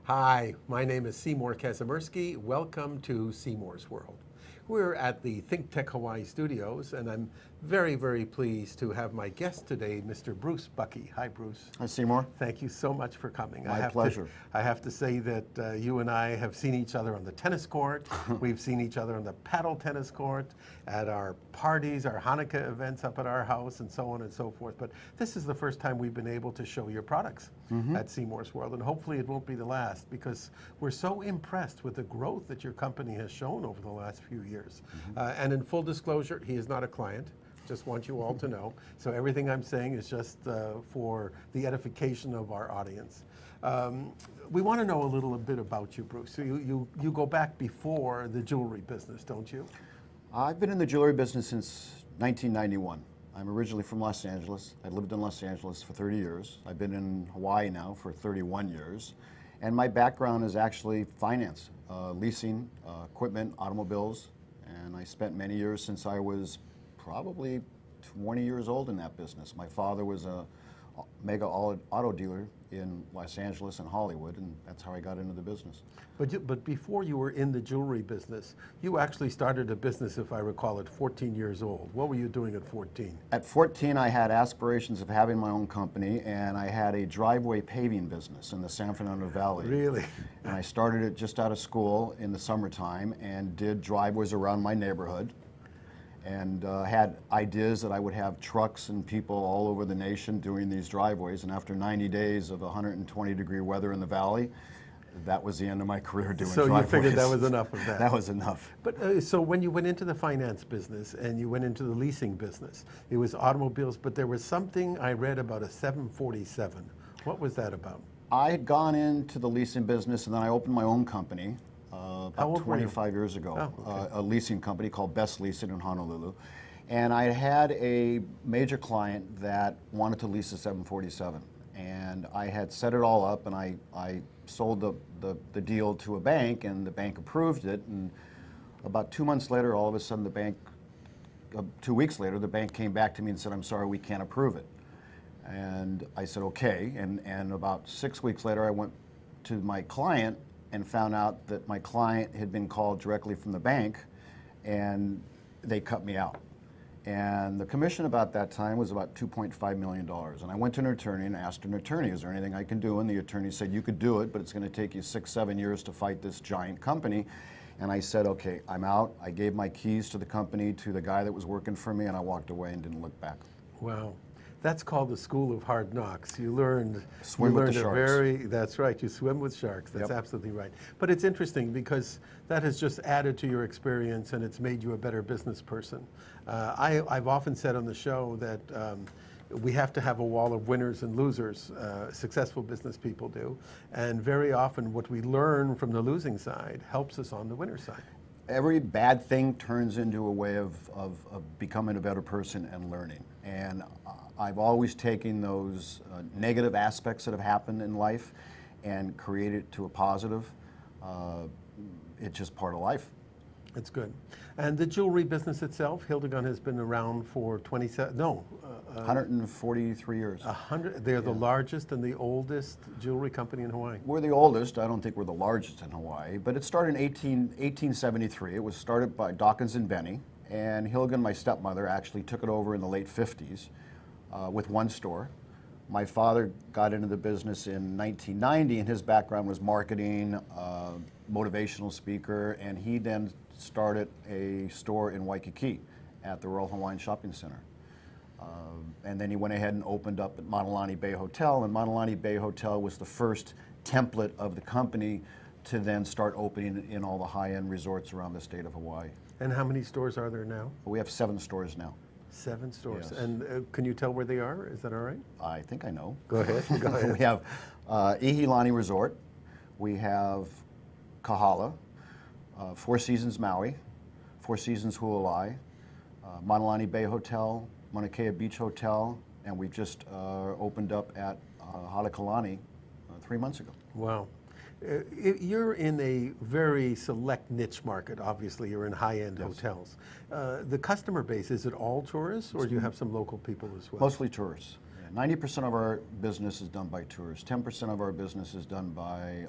Hi, my name is Seymour Kazimirski. Welcome to Seymour's World. We're at the ThinkTech Hawaii studios, and I'm very, very pleased to have my guest today, Mr. Bruce Bucky. Hi, Bruce. Hi, Seymour. Thank you so much for coming. My pleasure. I have to say that you and I have seen each other on the tennis court. We've seen each other on the paddle tennis court, at our parties, our Hanukkah events up at our house, and so on and so forth. But this is the first time we've been able to show your products at Seymour's World, and hopefully it won't be the last, because we're so impressed with the growth that your company has shown over the last few years. And in full disclosure, he is not a client. Just want you all to know. So everything I'm saying is just for the edification of our audience. We want to know a little bit about you, Bruce. So you go back before the jewelry business, don't you? I've been in the jewelry business since 1991. I'm originally from Los Angeles. I lived in Los Angeles for 30 years. I've been in Hawaii now for 31 years. And my background is actually finance, leasing, equipment, automobiles. And I spent many years since I was probably 20 years old in that business. My father was a mega auto dealer in Los Angeles and Hollywood, and that's how I got into the business. But before you were in the jewelry business, you actually started a business, if I recall, at 14 years old. What were you doing at 14? At 14, I had aspirations of having my own company, and I had a driveway paving business in the San Fernando Valley. Really? And I started it just out of school in the summertime and did driveways around my neighborhood, and had ideas that I would have trucks and people all over the nation doing these driveways. And after 90 days of 120-degree weather in the valley, that was the end of my career doing driveways. So you figured that was enough of that? That was enough. But so when you went into the finance business and you went into the leasing business, it was automobiles, but there was something I read about a 747. What was that about? I had gone into the leasing business, and then I opened my own company. About 25 years ago, a leasing company called Best Leasing in Honolulu. And I had a major client that wanted to lease a 747. And I had set it all up, and I sold the deal to a bank, and the bank approved it. And about 2 months later, all of a sudden, 2 weeks later, the bank came back to me and said, "I'm sorry, we can't approve it." And I said, "Okay." And about 6 weeks later, I went to my client and found out that my client had been called directly from the bank, and they cut me out. And the commission about that time was about $2.5 million. And I went to an attorney and asked an attorney, "Is there anything I can do?" And the attorney said, "You could do it, but it's going to take you 6-7 years to fight this giant company." And I said, "Okay, I'm out." I gave my keys to the company to the guy that was working for me, and I walked away and didn't look back. Wow. That's called the school of hard knocks. You learned Swim with the sharks. That's right, you swim with sharks. That's Yep. absolutely right. But it's interesting because that has just added to your experience, and it's made you a better business person. I've often said on the show that we have to have a wall of winners and losers. Successful business people do. And very often what we learn from the losing side helps us on the winner side. Every bad thing turns into a way of becoming a better person and learning. And I've always taken those negative aspects that have happened in life and created it to a positive. It's just part of life. That's good. And the jewelry business itself, Hildgund has been around for 143 years. 100. They're the largest and the oldest jewelry company in Hawaii. We're the oldest. I don't think we're the largest in Hawaii, but it started in 1873. It was started by Dawkins and Benny, and Hildgund, my stepmother, actually took it over in the late 50s with one store. My father got into the business in 1990, and his background was marketing, motivational speaker, and he then started a store in Waikiki at the Royal Hawaiian Shopping Center. And then he went ahead and opened up at Matalani Bay Hotel, and Matalani Bay Hotel was the first template of the company to then start opening in all the high-end resorts around the state of Hawaii. And how many stores are there now? We have 7 stores now. 7 stores. Yes. And can you tell where they are? Is that all right? I think I know. Go ahead. Go ahead. We have Ihilani Resort. We have Kahala, Four Seasons Maui, Four Seasons Hualai, Matalani Bay Hotel, Mauna Kea Beach Hotel, and we just opened up at Halekulani 3 months ago. Wow. You're in a very select niche market. Obviously, you're in high-end hotels. The customer base, is it all tourists, or do you have some local people as well? Mostly tourists. 90% of our business is done by tourists. 10% of our business is done by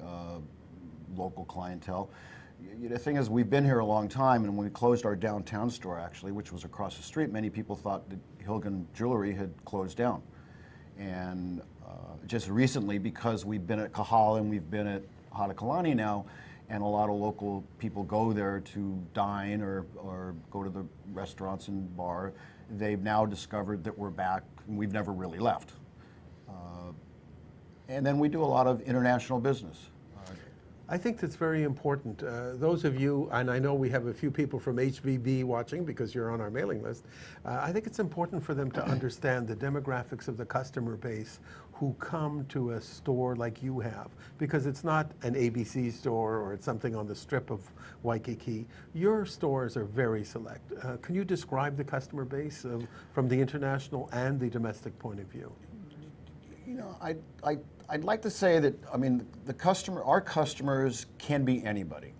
local clientele. The thing is, we've been here a long time, and when we closed our downtown store, actually, which was across the street, many people thought that Hildgund Jewelry had closed down. And just recently, because we've been at Kahala and we've been at Halekulani now, and a lot of local people go there to dine or go to the restaurants and bar, they've now discovered that we're back, and we've never really left. And then we do a lot of international business. I think that's very important. Those of you, and I know we have a few people from HVB watching because you're on our mailing list, I think it's important for them to understand the demographics of the customer base who come to a store like you have, because it's not an ABC store or it's something on the strip of Waikiki. Your stores are very select. Can you describe the customer base from the international and the domestic point of view? You know, I'd like to say that, I mean, our customers can be anybody.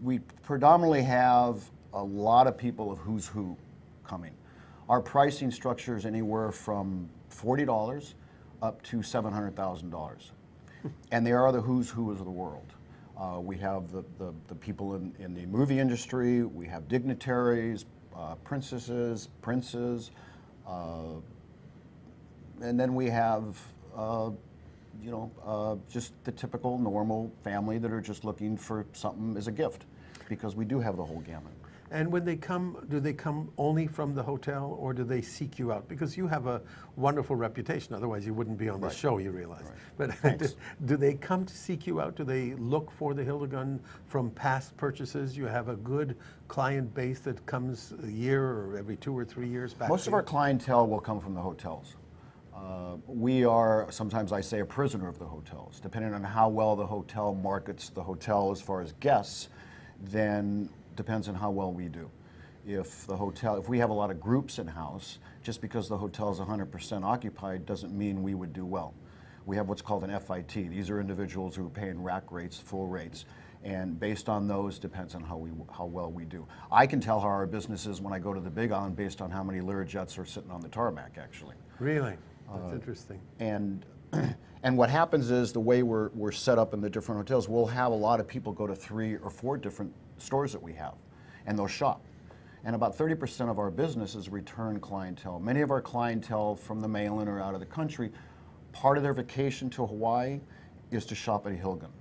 We predominantly have a lot of people of who's who coming. Our pricing structure is anywhere from $40 up to $700,000. And they are the who's who of the world. We have the people in the movie industry, we have dignitaries, princesses, princes, and then we have, just the typical normal family that are just looking for something as a gift, because we do have the whole gamut. And when they come, do they come only from the hotel, or do they seek you out? Because you have a wonderful reputation, otherwise you wouldn't be on the show, you realize. Right. But do they come to seek you out? Do they look for the Hildgund from past purchases? You have a good client base that comes a year or every 2 or 3 years back? Most of our clientele will come from the hotels. We are, sometimes I say, a prisoner of the hotels. Depending on how well the hotel markets the hotel as far as guests, then depends on how well we do. If we have a lot of groups in-house, just because the hotel is 100% occupied doesn't mean we would do well. We have what's called an FIT. These are individuals who are paying rack rates, full rates, and based on those depends on how well we do. I can tell how our business is when I go to the Big Island based on how many Learjets are sitting on the tarmac, actually. Really? That's interesting. And what happens is, the way we're set up in the different hotels, we'll have a lot of people go to 3 or 4 different stores that we have, and they'll shop. And about 30% of our business is return clientele. Many of our clientele from the mainland or out of the country, part of their vacation to Hawaii is to shop at Hildgund.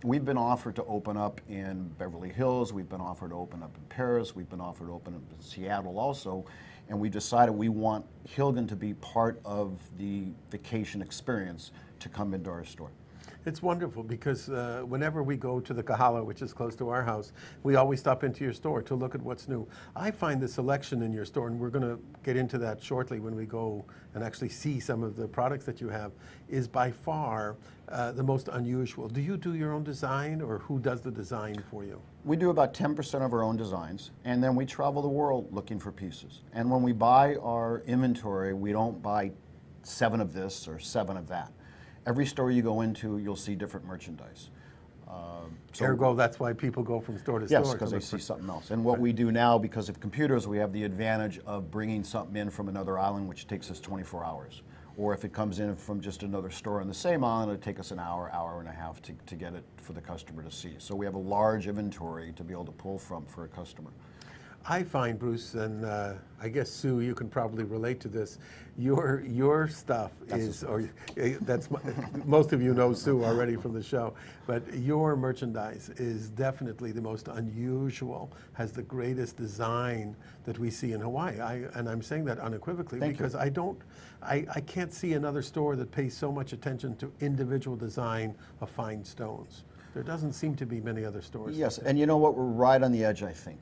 We've been offered to open up in Beverly Hills, we've been offered to open up in Paris, we've been offered to open up in Seattle also, and we decided we want Hildgund to be part of the vacation experience to come into our store. It's wonderful because whenever we go to the Kahala, which is close to our house, we always stop into your store to look at what's new. I find the selection in your store, and we're going to get into that shortly when we go and actually see some of the products that you have, is by far the most unusual. Do you do your own design, or who does the design for you? We do about 10% of our own designs, and then we travel the world looking for pieces. And when we buy our inventory, we don't buy 7 of this or 7 of that. Every store you go into, you'll see different merchandise. Ergo, that's why people go from store to store. Yes, because they see something else. And what we do now, because of computers, we have the advantage of bringing something in from another island, which takes us 24 hours. Or if it comes in from just another store on the same island, it'll take us an hour, hour and a half to get it for the customer to see. So we have a large inventory to be able to pull from for a customer. I find, Bruce, and I guess Sue, you can probably relate to this. Your stuff is, or that's most of you know Sue already from the show, but your merchandise is definitely the most unusual, has the greatest design that we see in Hawaii. And I'm saying that unequivocally because I can't see another store that pays so much attention to individual design of fine stones. There doesn't seem to be many other stores. Yes, and you know what? We're right on the edge, I think.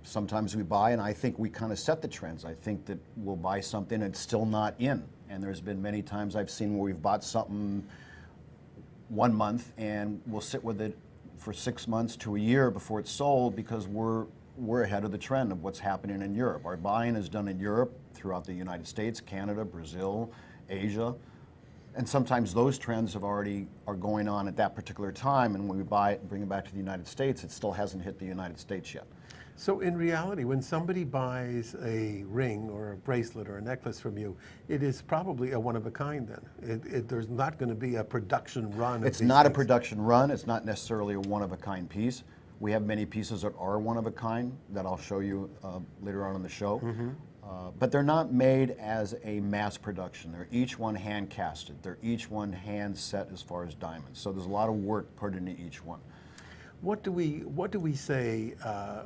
Sometimes we buy, and I think we kind of set the trends. I think that we'll buy something and it's still not in. And there's been many times I've seen where we've bought something 1 month and we'll sit with it for 6 months to a year before it's sold, because we're ahead of the trend of what's happening in Europe. Our buying is done in Europe, throughout the United States, Canada, Brazil, Asia. And sometimes those trends are going on at that particular time, and when we buy it and bring it back to the United States, it still hasn't hit the United States yet. So in reality, when somebody buys a ring or a bracelet or a necklace from you, it is probably a one-of-a-kind then. There's not going to be a production run. It's not a production run. It's not necessarily a one-of-a-kind piece. We have many pieces that are one-of-a-kind that I'll show you later on in the show. But they're not made as a mass production. They're each one hand casted. They're each one hand set as far as diamonds. So there's a lot of work put into each one. What do we say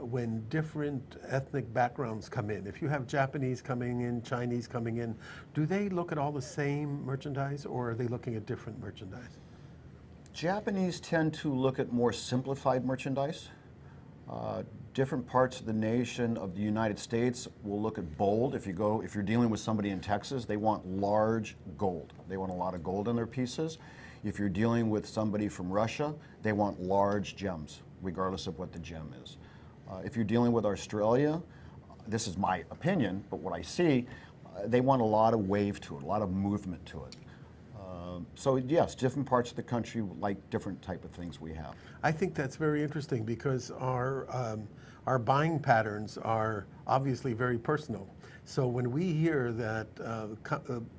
when different ethnic backgrounds come in? If you have Japanese coming in, Chinese coming in, do they look at all the same merchandise, or are they looking at different merchandise? Japanese tend to look at more simplified merchandise. Different parts of the nation of the United States will look at bold. If you're dealing with somebody in Texas, they want large gold. They want a lot of gold in their pieces. If you're dealing with somebody from Russia, they want large gems, regardless of what the gem is. If you're dealing with Australia, this is my opinion, but what I see, they want a lot of wave to it, a lot of movement to it. So yes, different parts of the country like different type of things we have. I think that's very interesting because our buying patterns are obviously very personal. So when we hear that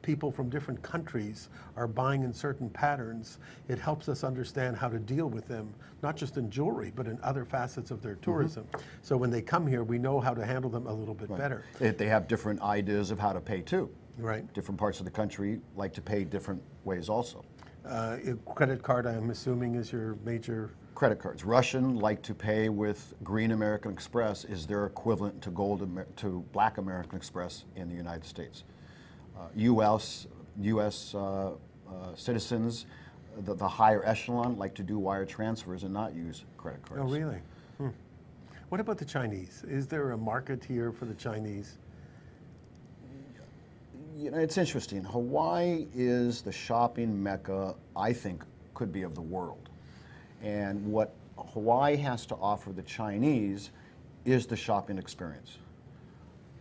people from different countries are buying in certain patterns, it helps us understand how to deal with them, not just in jewelry, but in other facets of their tourism. So when they come here, we know how to handle them a little bit better. They have different ideas of how to pay too. Right. Different parts of the country like to pay different ways also. Credit card, I'm assuming, is your major... Credit cards. Russian like to pay with Green American Express is their equivalent to Black American Express in the United States. U.S. Citizens, the higher echelon, like to do wire transfers and not use credit cards. Oh, really? What about the Chinese? Is there a market here for the Chinese? You know, it's interesting. Hawaii is the shopping mecca, I think, could be of the world. And what Hawaii has to offer the Chinese is the shopping experience.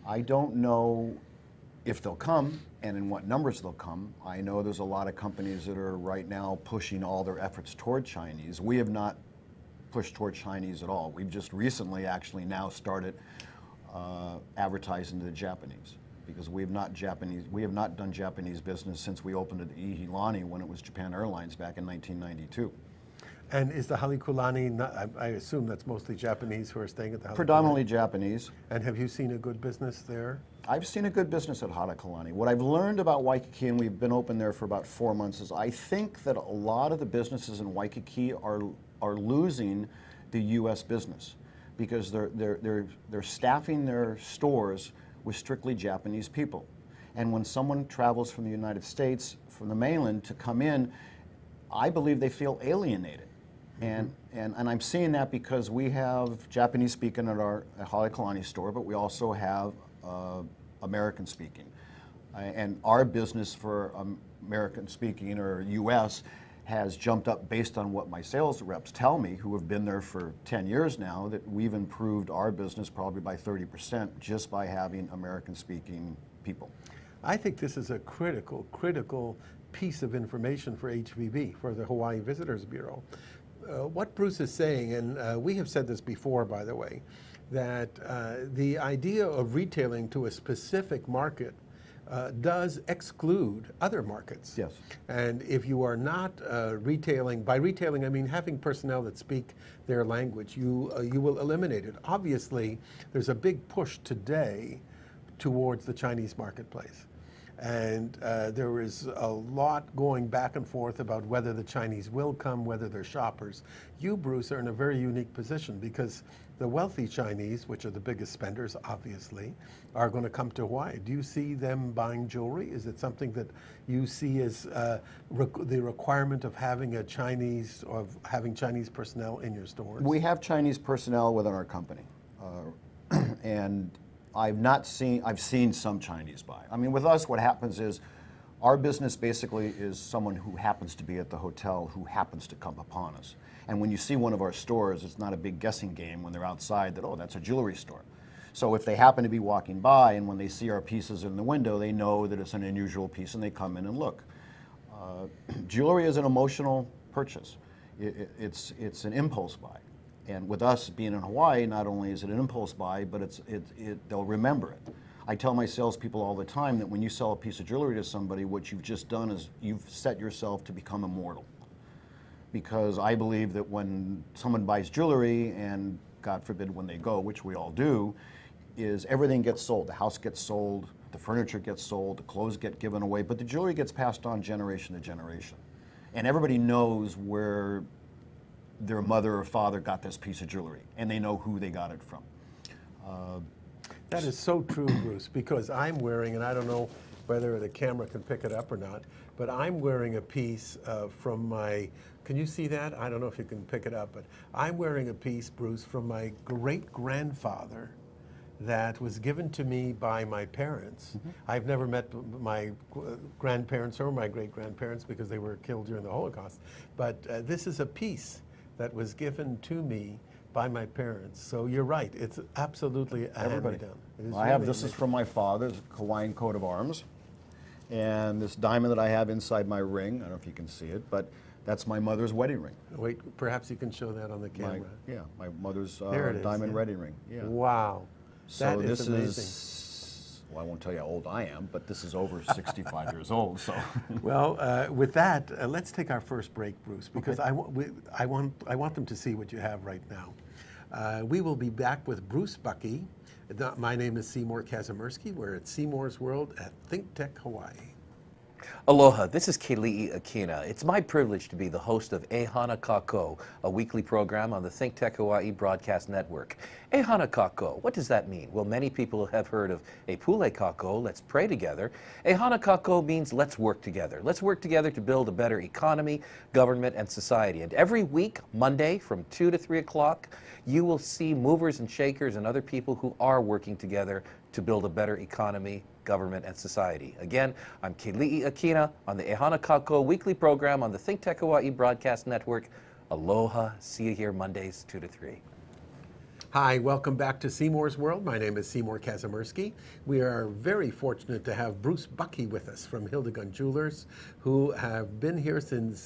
I don't know if they'll come and in what numbers they'll come. I know there's a lot of companies that are right now pushing all their efforts toward Chinese. We have not pushed toward Chinese at all. We've just recently actually now started advertising to the Japanese, because we have not done Japanese business since we opened at Ihilani when it was Japan Airlines back in 1992. And is the Halekulani, I assume that's mostly Japanese who are staying at the Halekulani? Predominantly Japanese. And have you seen a good business there? I've seen a good business at Halekulani. What I've learned about Waikiki, and we've been open there for about 4 months, is I think that a lot of the businesses in Waikiki are losing the U.S. business because they're staffing their stores with strictly Japanese people. And when someone travels from the United States, from the mainland, to come in, I believe they feel alienated. And I'm seeing that because we have Japanese speaking at our Halekulani store, but we also have American speaking. And our business for American speaking or US has jumped up based on what my sales reps tell me, who have been there for 10 years now, that we've improved our business probably by 30% just by having American speaking people. I think this is a critical piece of information for HVB, for the Hawaii Visitors Bureau. What Bruce is saying, and we have said this before, by the way, that the idea of retailing to a specific market does exclude other markets. Yes. And if you are not retailing, by retailing I mean having personnel that speak their language, you will eliminate it. Obviously, there's a big push today towards the Chinese marketplace. And there is a lot going back and forth about whether the Chinese will come, whether they're shoppers. You, Bruce, are in a very unique position because the wealthy Chinese, which are the biggest spenders, obviously, are going to come to Hawaii. Do you see them buying jewelry? Is it something that you see as the requirement of having Chinese personnel in your stores? We have Chinese personnel within our company, and I've seen some Chinese buy. I mean, with us, what happens is our business basically is someone who happens to be at the hotel who happens to come upon us. And when you see one of our stores, it's not a big guessing game when they're outside that, oh, that's a jewelry store. So if they happen to be walking by and when they see our pieces in the window, they know that it's an unusual piece and they come in and look. Jewelry is an emotional purchase. It's an impulse buy. And with us being in Hawaii, not only is it an impulse buy, but they'll remember it. I tell my salespeople all the time that when you sell a piece of jewelry to somebody, what you've just done is you've set yourself to become immortal. Because I believe that when someone buys jewelry, and God forbid when they go, which we all do, is everything gets sold. The house gets sold, the furniture gets sold, the clothes get given away, but the jewelry gets passed on generation to generation. And everybody knows where their mother or father got this piece of jewelry, and they know who they got it from. That is so true, Bruce, because I'm wearing, and I don't know whether the camera can pick it up or not, but I'm wearing a piece from my, can you see that? I don't know if you can pick it up, but I'm wearing a piece, Bruce, from my great-grandfather that was given to me by my parents. Mm-hmm. I've never met my grandparents or my great-grandparents because they were killed during the Holocaust, but this is a piece that was given to me by my parents. So you're right, it's absolutely a hand-me-down. This is from my father's Hawaiian coat of arms, and this diamond that I have inside my ring, I don't know if you can see it, but that's my mother's wedding ring. Wait, perhaps you can show that on the camera. My mother's diamond wedding ring. Yeah. Wow, so that is amazing. Well, I won't tell you how old I am, but this is over 65 years old. So, well, with that, let's take our first break, Bruce, because I want them to see what you have right now. We will be back with Bruce Bucky. My name is Seymour Kazimirski. We're at Seymour's World at ThinkTech Hawaii. Aloha, this is Keli'i Akina. It's my privilege to be the host of Ehana Kako, a weekly program on the ThinkTech Hawaii Broadcast Network. Ehana Kako, what does that mean? Well, many people have heard of Epule Kako, let's pray together. Ehana Kako means let's work together. Let's work together to build a better economy, government, and society. And every week, Monday from 2 to 3 o'clock, you will see movers and shakers and other people who are working together to build a better economy, government, and society. Again, I'm Keli'i Akina on the Ehana Kako weekly program on the ThinkTech Hawaii Broadcast Network. Aloha. See you here Mondays, 2 to 3. Hi, welcome back to Seymour's World. My name is Seymour Kazimirski. We are very fortunate to have Bruce Bucky with us from Hildgund Jewelers, who have been here since,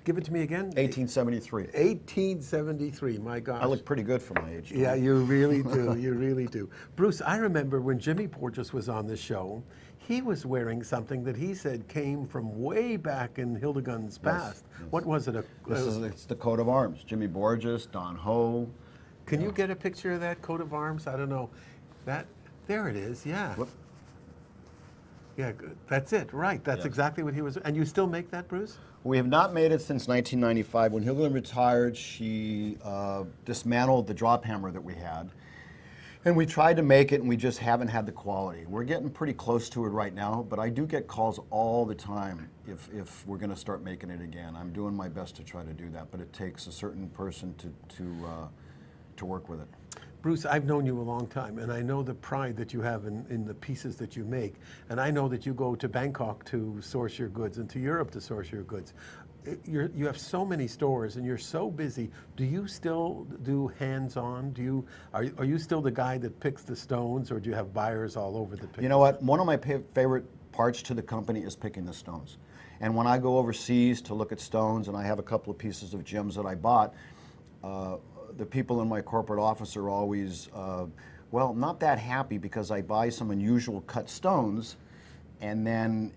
give it to me again? 1873. 1873, my gosh. I look pretty good for my age. Yeah, you really do, you really do. Bruce, I remember when Jimmy Porges was on the show, he was wearing something that he said came from way back in Hildegund's past. Yes. What was it? It's the coat of arms. Jimmy Borges, Don Ho. Can you get a picture of that coat of arms? I don't know. There it is, yeah. Whoop. Yeah, that's it, right. That's exactly what he was. And you still make that, Bruce? We have not made it since 1995. When Hildgund retired, she dismantled the drop hammer that we had. And we tried to make it, and we just haven't had the quality. We're getting pretty close to it right now, but I do get calls all the time if we're going to start making it again. I'm doing my best to try to do that, but it takes a certain person to work with it. Bruce, I've known you a long time, and I know the pride that you have in the pieces that you make. And I know that you go to Bangkok to source your goods and to Europe to source your goods. You have so many stores, and you're so busy. Do you still do hands-on? Are you still the guy that picks the stones, or do you have buyers all over the place? You know what? One of my favorite parts to the company is picking the stones. And when I go overseas to look at stones, and I have a couple of pieces of gems that I bought, the people in my corporate office are always, well, not that happy because I buy some unusual cut stones, and then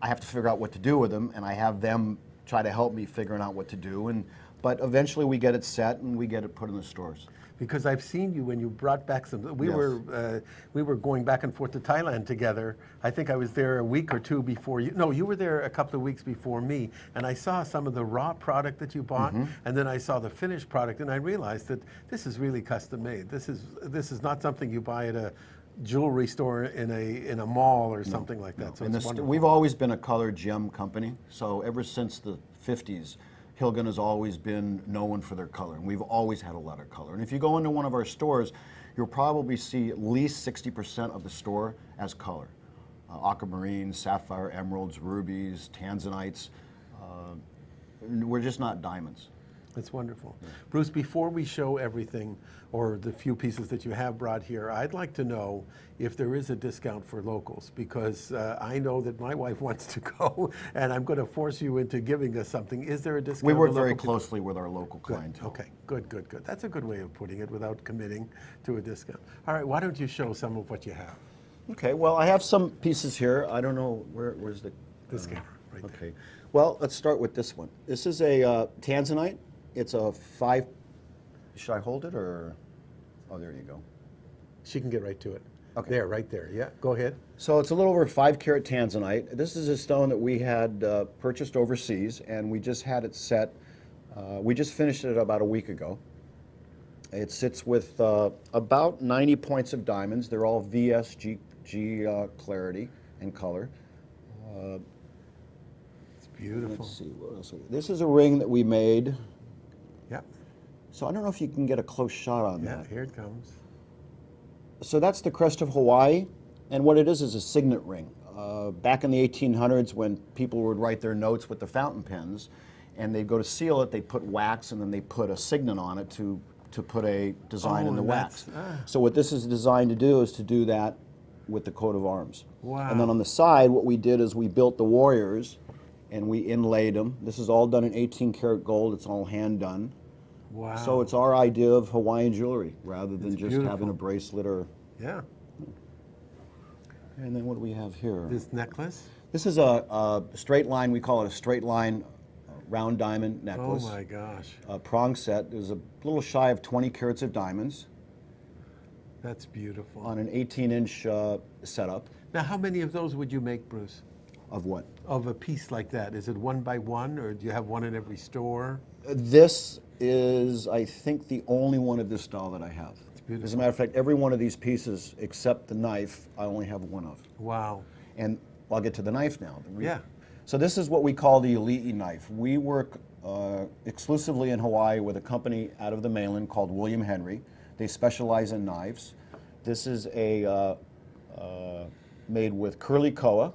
I have to figure out what to do with them, and I have them try to help me figuring out what to do. But eventually we get it set and we get it put in the stores. Because I've seen you when you brought back some. We were going back and forth to Thailand together. I think I was there a week or two before you. No, you were there a couple of weeks before me, and I saw some of the raw product that you bought, and then I saw the finished product, and I realized that this is really custom made. This is not something you buy at a jewelry store in a mall or something like that. So it's wonderful. We've always been a colored gem company. So ever since the 50s. Hildgund has always been known for their color, and we've always had a lot of color. And if you go into one of our stores, you'll probably see at least 60% of the store as color. Aquamarine, sapphire, emeralds, rubies, tanzanites. We're just not diamonds. That's wonderful. Bruce, before we show everything, or the few pieces that you have brought here, I'd like to know if there is a discount for locals, because I know that my wife wants to go, and I'm going to force you into giving us something. Is there a discount? We work for very local people? closely with our local clientele. Okay, good, good, good. That's a good way of putting it without committing to a discount. All right, why don't you show some of what you have? Okay, well, I have some pieces here. I don't know, where's the... This guy, right there. Okay, well, let's start with this one. This is a tanzanite. It's a 5... Should I hold it, or... Oh, there you go. She can get right to it. Okay. There, right there. Yeah, go ahead. So it's a little over 5 carat tanzanite. This is a stone that we had purchased overseas, and we just had it set. We just finished it about a week ago. It sits with about 90 points of diamonds. They're all VSG clarity and color. It's beautiful. Let's see, what else? This is a ring that we made. Yep. So I don't know if you can get a close shot on Yeah, that. here it comes. So that's the crest of Hawaii, and what it is a signet ring. Back in the 1800s, when people would write their notes with the fountain pens, and they'd go to seal it, they put wax, and then they put a signet on it to put a design in the and wax. that's- So what this is designed to do is to do that with the coat of arms. Wow. And then on the side, what we did is we built the warriors, and we inlaid them. This is all done in 18 karat gold. It's all hand done. Wow. So it's our idea of Hawaiian jewelry, rather than It's just beautiful. having a bracelet or... Yeah. And then what do we have here? This necklace? This is a straight line, we call it a straight line round diamond Oh necklace. my gosh. A prong set. There's a little shy of 20 carats of diamonds That's beautiful. on an 18-inch setup. Now, how many of those would you make, Bruce? Of what? Of a piece like that? Is it one by one, or do you have one in every store? This is, I think, the only one of this style that I have. beautiful. As a matter of fact, every one of these pieces, except the knife, I only have one of. Wow. And I'll get to the knife now. Yeah. So this is what we call the elite knife. We work exclusively in Hawaii with a company out of the mainland called William Henry. They specialize in knives. This is a made with curly koa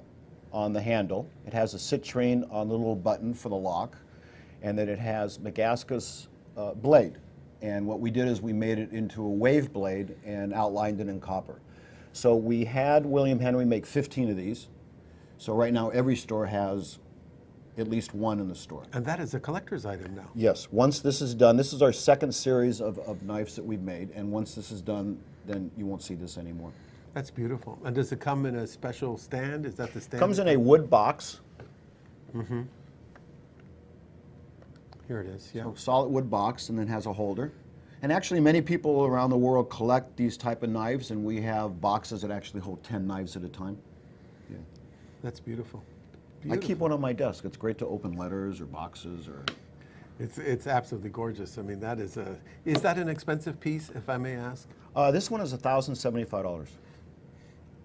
on the handle. It has a citrine on the little button for the lock, and then it has Magaska's blade. And what we did is we made it into a wave blade and outlined it in copper. So we had William Henry make 15 of these. So right now every store has at least one in the store. And that is a collector's item now. Yes, once this is done, this is our second series of knives that we've made, and once this is done, then you won't see this anymore. That's beautiful. And does it come in a special stand? Is that the stand? Comes in a wood box, Here it is, yeah. so solid wood box, and then has a holder. And actually many people around the world collect these type of knives, and we have boxes that actually hold 10 knives at a time. Yeah. That's beautiful. I keep one on my desk. It's great to open letters or boxes or... It's absolutely gorgeous. I mean, that is that an expensive piece, if I may ask? This one is $1,075.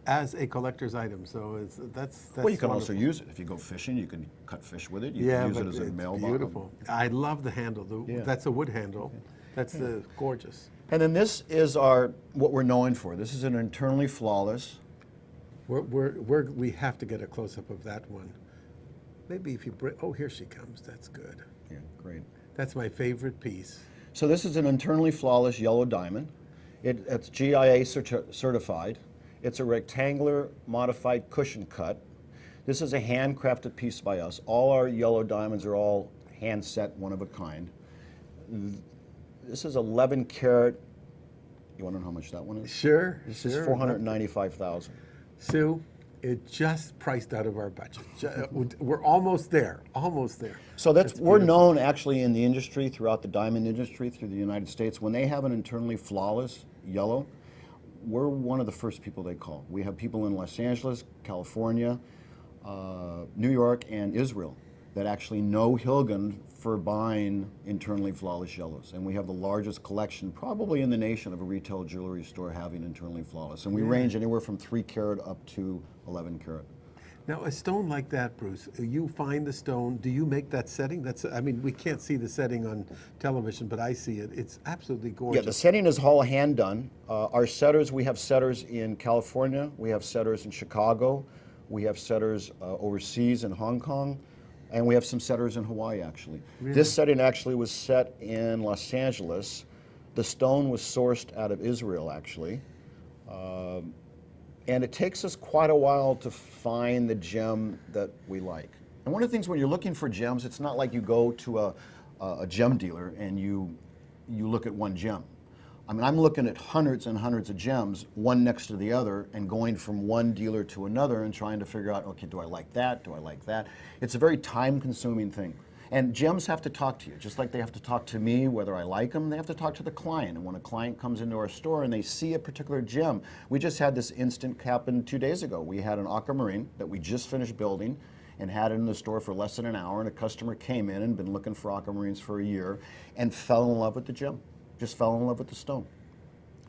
As a collector's item, so that's Well, you can also wonderful. use it. If you go fishing, you can cut fish with it. You Yeah, can use but it as a it's mailbox. beautiful. I love the handle. Yeah. That's a wood handle. That's gorgeous. And then this is what we're known for. This is an internally flawless. We have to get a close-up of that one. Maybe if you bring, oh, here she comes. That's good. Yeah, great. That's my favorite piece. So this is an internally flawless yellow diamond. It's GIA certified. It's a rectangular modified cushion cut. This is a handcrafted piece by us. All our yellow diamonds are all hand set, one of a kind. This is 11 karat. You want to know how much that one is? Sure. This is $495,000. Sue, it just priced out of our budget. We're almost there. Almost there. So That's we're beautiful. known actually in the industry, throughout the diamond industry, through the United States, when they have an internally flawless yellow, we're one of the first people they call. We have people in Los Angeles, California, New York, and Israel that actually know Hildgund for buying internally flawless yellows. And we have the largest collection probably in the nation of a retail jewelry store having internally flawless. And we range anywhere from 3 karat up to 11 karat. Now, a stone like that, Bruce, you find the stone, do you make that setting? I mean, we can't see the setting on television, but I see it. It's absolutely Yeah, gorgeous. the setting is all hand done. Our setters, we have setters in California, we have setters in Chicago, we have setters overseas in Hong Kong, And we have some setters in Hawaii, actually. Really? This setting actually was set in Los Angeles. The stone was sourced out of Israel, actually. And it takes us quite a while to find the gem that we like. And one of the things when you're looking for gems, it's not like you go to a gem dealer and you look at one gem. I mean, I'm looking at hundreds and hundreds of gems, one next to the other, and going from one dealer to another and trying to figure out, okay, do I like that? Do I like that? It's a very time-consuming thing. And gems have to talk to you, just like they have to talk to me, whether I like them, they have to talk to the client. And when a client comes into our store and they see a particular gem, we just had this instant happen 2 days ago. We had an aquamarine that we just finished building and had it in the store for less than an hour, and a customer came in and been looking for aquamarines for a year and fell in love with the gem. Just fell in love with the stone.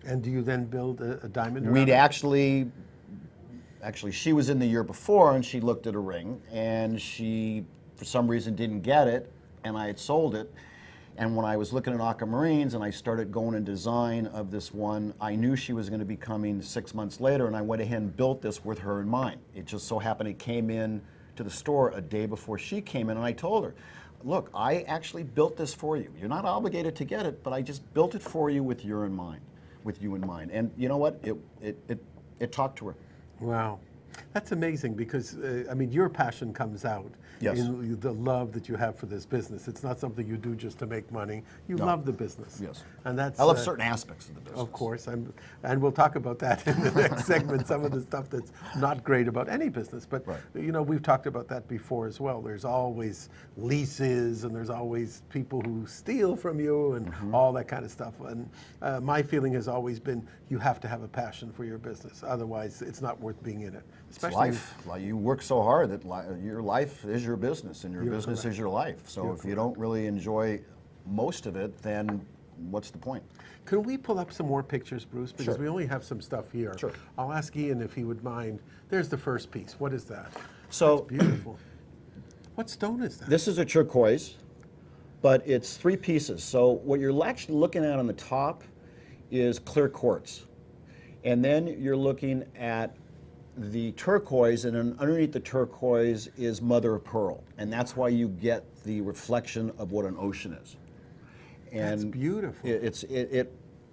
And do you then build a diamond? We'd actually, she was in the year before and she looked at a ring and she, for some reason, didn't get it, and I had sold it. And when I was looking at aquamarines and I started going in design of this one, I knew she was going to be coming 6 months later, and I went ahead and built this with her in mind. It just so happened it came in to the store a day before she came in, and I told her, look, I actually built this for you. You're not obligated to get it, but I just built it for you with you in mind. And you know what? It talked to her. Wow. That's amazing because, I mean, your passion comes out Yes. in the love that you have for this business. It's not something you do just to make money. You love the business. Yes. And that's, I love certain aspects of the business. Of course, and we'll talk about that in the next segment, some of the stuff that's not great about any business. But, you know, we've talked about that before as well. There's always leases and there's always people who steal from you and all that kind of stuff. And my feeling has always been you have to have a passion for your business. Otherwise, it's not worth being in it. Especially it's life. Like, you work so hard that your life is your business and your business is your life. So if you don't really enjoy most of it, then what's the point? Can we pull up some more pictures, Bruce? Because we only have some stuff here. Sure. I'll ask Ian if he would mind. There's the first piece. What is that? So That's beautiful. What stone is that? This is a turquoise, but it's 3 pieces. So what you're actually looking at on the top is clear quartz. And then you're looking at the turquoise, and then underneath the turquoise is mother of pearl. And that's why you get the reflection of what an ocean is. And That's beautiful.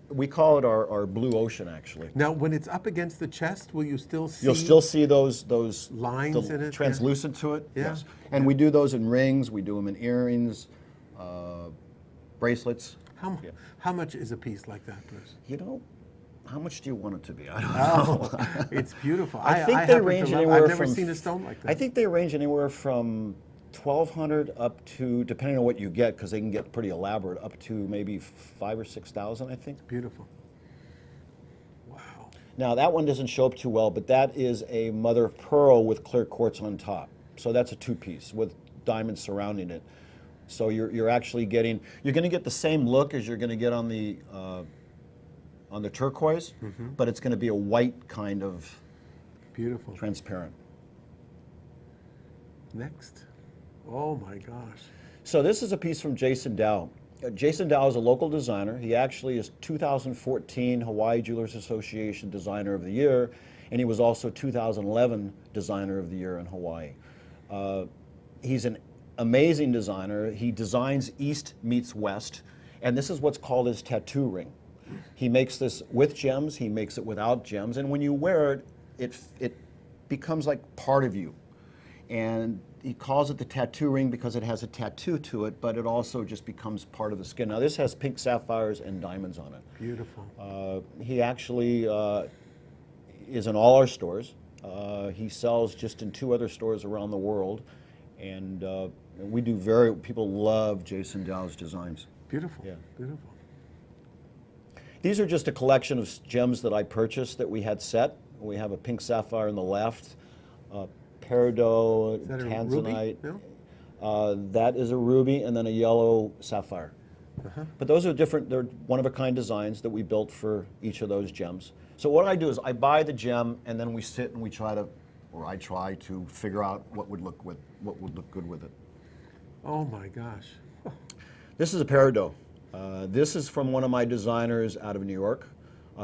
We call it our blue ocean, actually. Now, when it's up against the chest, will you still see? You'll still see those lines in it, translucent to it. Yeah. Yes. And we do those in rings. We do them in earrings, bracelets. How much is a piece like that, Bruce? You know, how much do you want it to be? I don't know. It's beautiful. I think they range anywhere I've never from. seen a stone like that. I think they range anywhere from 1,200 up to, depending on what you get, because they can get pretty elaborate, up to maybe 5,000 or 6,000, I think. Beautiful. Wow. Now that one doesn't show up too well, but that is a mother of pearl with clear quartz on top. So that's a 2-piece with diamonds surrounding it. So you're actually getting, you're going to get the same look as you're going to get on the turquoise, but it's going to be a white kind of Beautiful. transparent. Next. Oh my gosh. So this is a piece from Jason Dow. Jason Dow is a local designer. He actually is 2014 Hawaii Jewelers Association Designer of the Year, and he was also 2011 Designer of the Year in Hawaii. He's an amazing designer. He designs East meets West, and this is what's called his tattoo ring. He makes this with gems, he makes it without gems, and when you wear it, it becomes like part of you. And he calls it the tattoo ring because it has a tattoo to it, but it also just becomes part of the skin. Now this has pink sapphires and diamonds on it. Beautiful. He actually is in all our stores. He sells just in 2 other stores around the world, and we do people love Jason Dow's designs. Beautiful. Yeah. Beautiful. These are just a collection of gems that I purchased that we had set. We have a pink sapphire on the left, peridot, Is that a tanzanite. ruby? No? That is a ruby, and then a yellow sapphire. But those are different, they're one-of-a-kind designs that we built for each of those gems. So what I do is I buy the gem, and then we sit and I try to figure out what would look good with it. Oh my gosh. This is a peridot. This is from one of my designers out of New York.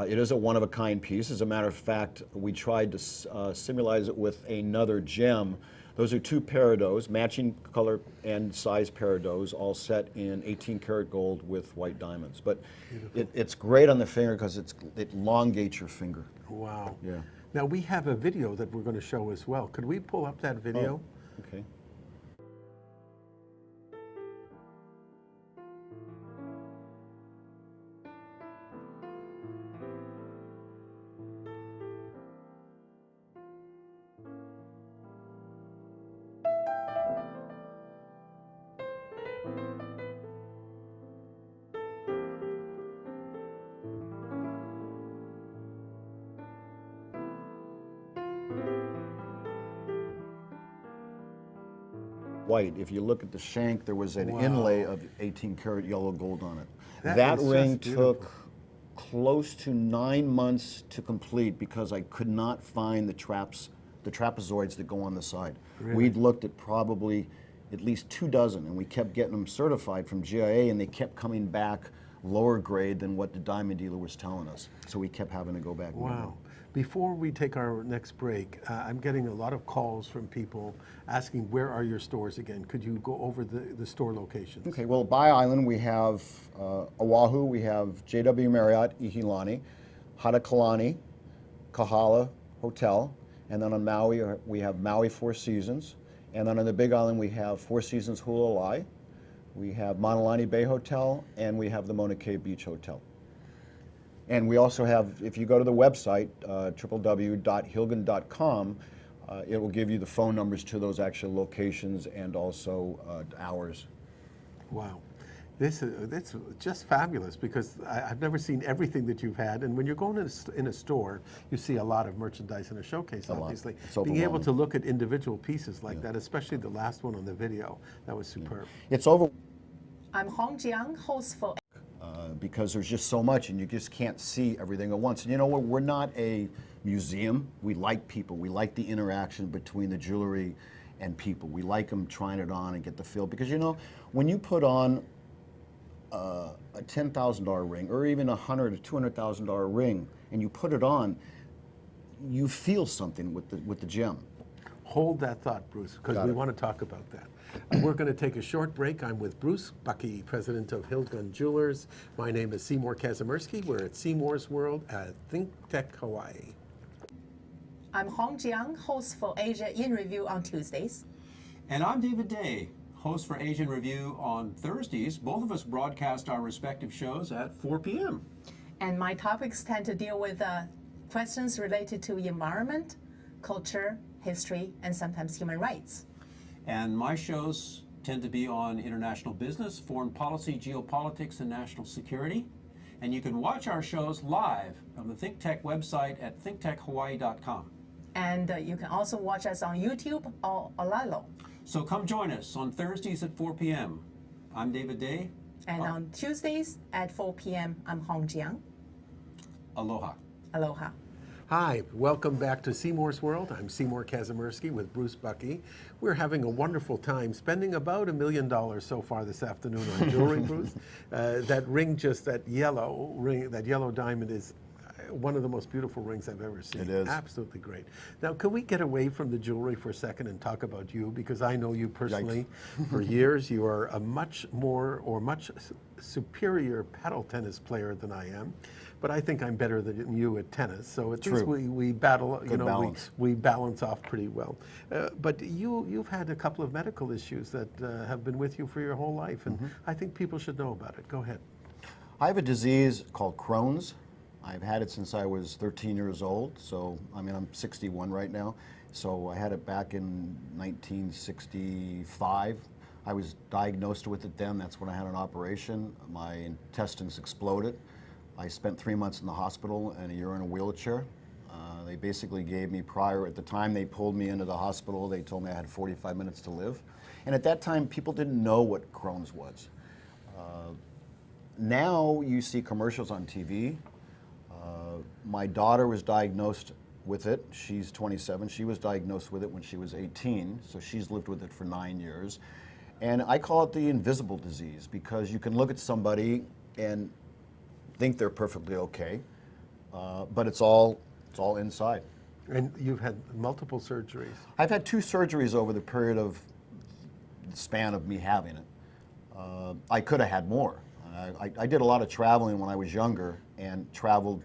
It is a one-of-a-kind piece. As a matter of fact, we tried to symbolize it with another gem. Those are two peridot, matching color and size peridot, all set in 18 karat gold with white diamonds. But it's great on the finger because it elongates your finger. Wow. Yeah. Now we have a video that we're going to show as well. Could we pull up that video? Oh, okay. White. If you look at the shank, there was an inlay of 18 karat yellow gold on it. That ring took close to 9 months to complete because I could not find the trapezoids that go on the side. Really? We'd looked at probably at least 2 dozen, and we kept getting them certified from GIA, and they kept coming back lower grade than what the diamond dealer was telling us. So we kept having to go back. Wow. Before we take our next break, I'm getting a lot of calls from people asking, where are your stores again? Could you go over the store locations? Okay, well, By Island, we have Oahu, we have JW Marriott, Ihilani, Hanakalani, Kahala Hotel, and then on Maui, we have Maui Four Seasons, and then on the Big Island, we have Four Seasons Hualalai, we have Manalani Bay Hotel, and we have the Mauna Kea Beach Hotel. And we also have, if you go to the website, www.hildgund.com, it will give you the phone numbers to those actual locations and also hours. Wow. That's just fabulous because I've never seen everything that you've had. And when you're going in a store, you see a lot of merchandise in a showcase, obviously. Being able to look at individual pieces like that, especially the last one on the video, that was superb. It's over. I'm Hong Jiang, host for because there's just so much and you just can't see everything at once. And you know what, we're not a museum. We like people. We like the interaction between the jewelry and people. We like them trying it on and get the feel. Because you know, when you put on a $10,000 ring or even a $100,000 or $200,000 ring and you put it on, you feel something with the gem. Hold that thought, Bruce, because we want to talk about that. We're going to take a short break. I'm with Bruce Bucky, president of Hildgund Jewelers. My name is Seymour Kazimirski. We're at Seymour's World at ThinkTech Hawaii. I'm Hong Jiang, host for Asia in Review on Tuesdays. And I'm David Day, host for Asian Review on Thursdays. Both of us broadcast our respective shows at 4 p.m. And my topics tend to deal with questions related to environment, culture, history, and sometimes human rights. And my shows tend to be on international business, foreign policy, geopolitics, and national security. And you can watch our shows live on the ThinkTech website at thinktechhawaii.com. And you can also watch us on YouTube or Olalo. So come join us on Thursdays at 4 p.m. I'm David Day. And on Tuesdays at 4 p.m., I'm Hong Jiang. Aloha. Aloha. Hi, welcome back to Seymour's World. I'm Seymour Kazimirski with Bruce Bucky. We're having a wonderful time spending about $1 million so far this afternoon on jewelry, Bruce. That ring, just that yellow ring, that yellow diamond is one of the most beautiful rings I've ever seen. It is. Absolutely great. Now, can we get away from the jewelry for a second and talk about you? Because I know you personally for years. You are a much superior paddle tennis player than I am. But I think I'm better than you at tennis. So at least we battle, you know, we balance off pretty well. But you've had a couple of medical issues that have been with you for your whole life. And I think people should know about it. Go ahead. I have a disease called Crohn's. I've had it since I was 13 years old. So, I mean, I'm 61 right now. So I had it back in 1965. I was diagnosed with it then. That's when I had an operation. My intestines exploded. I spent 3 months in the hospital and a year in a wheelchair. They basically gave me at the time they pulled me into the hospital, they told me I had 45 minutes to live. And at that time, people didn't know what Crohn's was. Now you see commercials on TV. My daughter was diagnosed with it. She's 27. She was diagnosed with it when she was 18, so she's lived with it for 9 years. And I call it the invisible disease because you can look at somebody and think they're perfectly okay, but it's all inside. And you've had multiple surgeries. I've had 2 surgeries over the period of the span of me having it. I could have had more. I did a lot of traveling when I was younger and traveled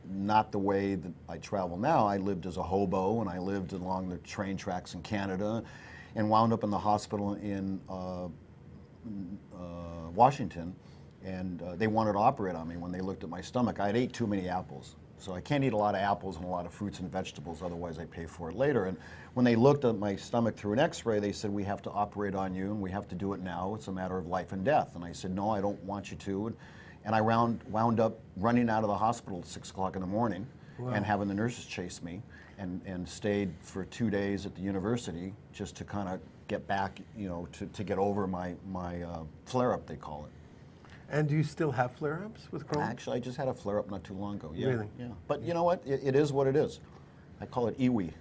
not the way that I travel now. I lived as a hobo and I lived along the train tracks in Canada and wound up in the hospital in Washington, and they wanted to operate on me when they looked at my stomach. I had ate too many apples. So I can't eat a lot of apples and a lot of fruits and vegetables, otherwise I pay for it later. And when they looked at my stomach through an x-ray, they said, we have to operate on you and we have to do it now. It's a matter of life and death. And I said, no, I don't want you to. And I wound up running out of the hospital at 6 o'clock in the morning. Wow. And having the nurses chase me and stayed for 2 days at the university just to kind of get back, you know, to get over my flare-up, they call it. And do you still have flare-ups with Crohn's? Actually, I just had a flare-up not too long ago. Yeah, really? Yeah. But you know what? It is what it is. I call it iwi.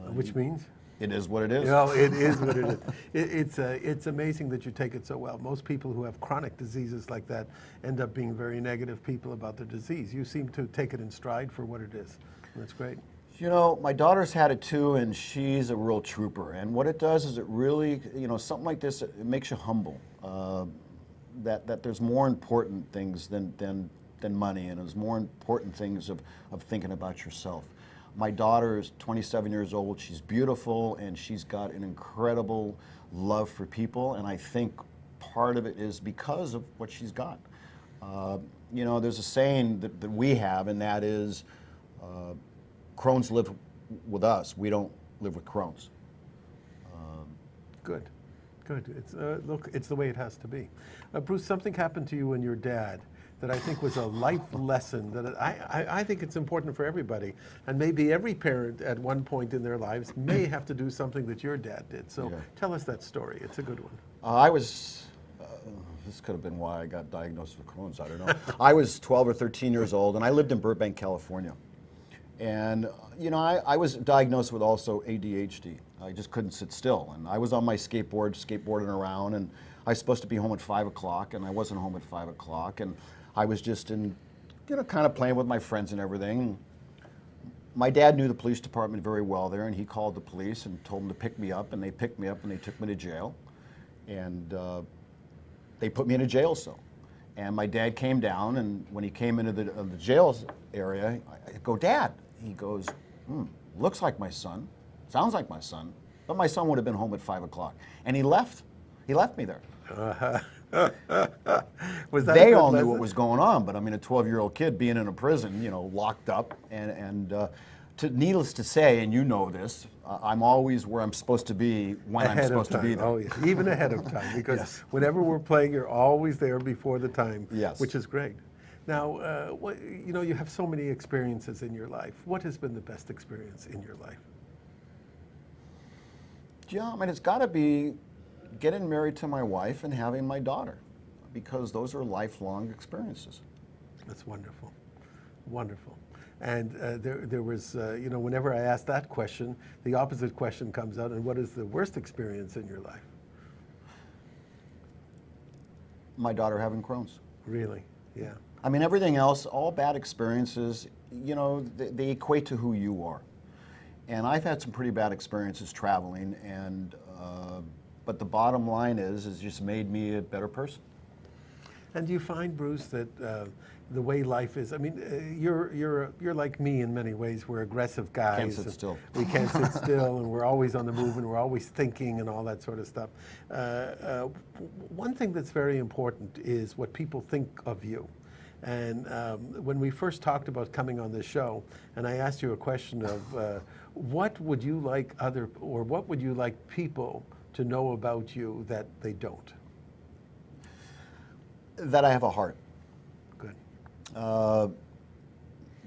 Which means? It is what it is. No, it is what it is. It's amazing that you take it so well. Most people who have chronic diseases like that end up being very negative people about their disease. You seem to take it in stride for what it is. That's great. You know, my daughter's had it too, and she's a real trooper. And what it does is it really, you know, something like this, it makes you humble. That there's more important things than money, and there's more important things of thinking about yourself. My daughter is 27 years old. She's beautiful, and she's got an incredible love for people, and I think part of it is because of what she's got. You know, there's a saying that we have, and that is, Crohn's live with us. We don't live with Crohn's. Good. Good. It's, look, it's the way it has to be. Bruce, something happened to you and your dad that I think was a life lesson that I think it's important for everybody. And maybe every parent at one point in their lives may have to do something that your dad did. So tell us that story. It's a good one. This could have been why I got diagnosed with Crohn's, I don't know. I was 12 or 13 years old, and I lived in Burbank, California. And, you know, I was diagnosed with also ADHD. I just couldn't sit still. And I was on my skateboarding around, and I was supposed to be home at 5 o'clock, and I wasn't home at 5 o'clock. And I was just in, you know, kind of playing with my friends and everything. My dad knew the police department very well there, and he called the police and told them to pick me up, and they picked me up and they took me to jail. And they put me in a jail cell. And my dad came down, and when he came into the jail area, I go, Dad. He goes, looks like my son, sounds like my son, but my son would have been home at 5 o'clock. And he left me there. Was that they all knew what was going on, but I mean, a 12-year-old kid being in a prison, you know, locked up, and needless to say, and you know this, I'm always where I'm supposed to be when I'm supposed to be there. Oh, yes. Even ahead of time, because whenever we're playing, you're always there before the time, which is great. Now, you know, you have so many experiences in your life. What has been the best experience in your life? Yeah, I mean, it's got to be getting married to my wife and having my daughter, because those are lifelong experiences. That's wonderful, wonderful. And there was, you know, whenever I ask that question, the opposite question comes out, and what is the worst experience in your life? My daughter having Crohn's. Really? Yeah. I mean, everything else, all bad experiences, you know, they equate to who you are. And I've had some pretty bad experiences traveling, and but the bottom line is just made me a better person. And do you find, Bruce, that the way life is, I mean, you're like me in many ways. We're aggressive guys. Can't sit still. We can't sit still, and we're always on the move, and we're always thinking and all that sort of stuff. One thing that's very important is what people think of you. And when we first talked about coming on this show, and I asked you a question of what would you like what would you like people to know about you that they don't? That I have a heart. Good.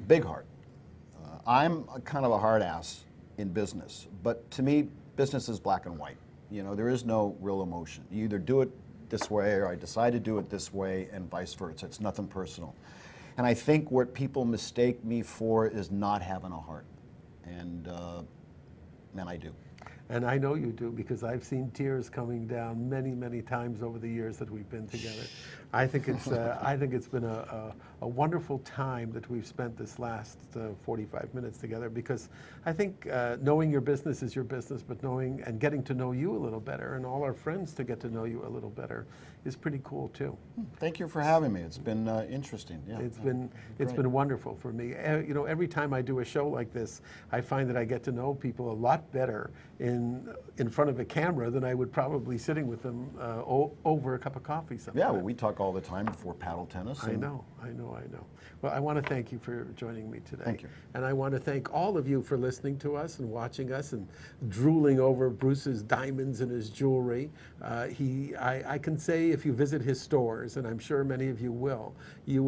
Big heart. I'm kind of a hard ass in business, but to me, business is black and white. You know, there is no real emotion. You either do it this way, or I decide to do it this way, and vice versa. It's nothing personal. And I think what people mistake me for is not having a heart, and I do. And I know you do, because I've seen tears coming down many, many times over the years that we've been together. I think it's been a wonderful time that we've spent this last 45 minutes together, because I think knowing your business is your business, but knowing and getting to know you a little better, and all our friends to get to know you a little better, is pretty cool too. Thank you for having me. It's been interesting. Yeah, it's been wonderful for me. You know, every time I do a show like this, I find that I get to know people a lot better in front of a camera than I would probably sitting with them over a cup of coffee sometime. Yeah, well, we talk all the time before paddle tennis. I know. Well, I want to thank you for joining me today. Thank you. And I want to thank all of you for listening to us and watching us and drooling over Bruce's diamonds and his jewelry. I can say, if you visit his stores, and I'm sure many of you will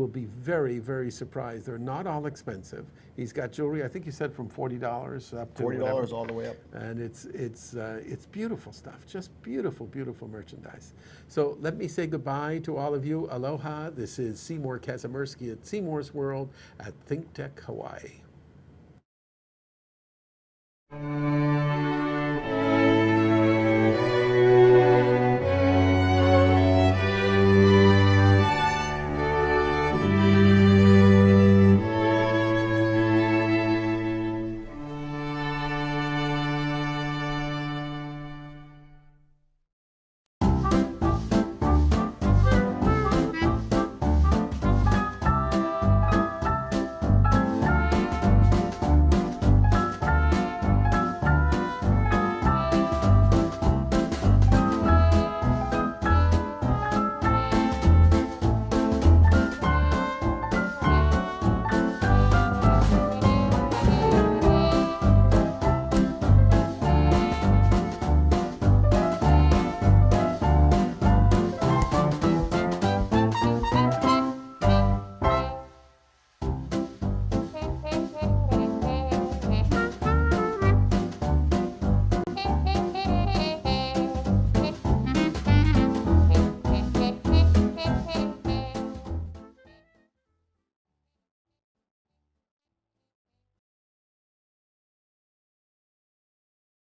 be very, very surprised. They're not all expensive. He's got jewelry, I think you said from $40 up to $40 all the way up. And it's beautiful stuff, just beautiful, beautiful merchandise. So let me say goodbye to all of you. Aloha. This is Seymour Kazimirski at Seymour's World at ThinkTech Hawaii.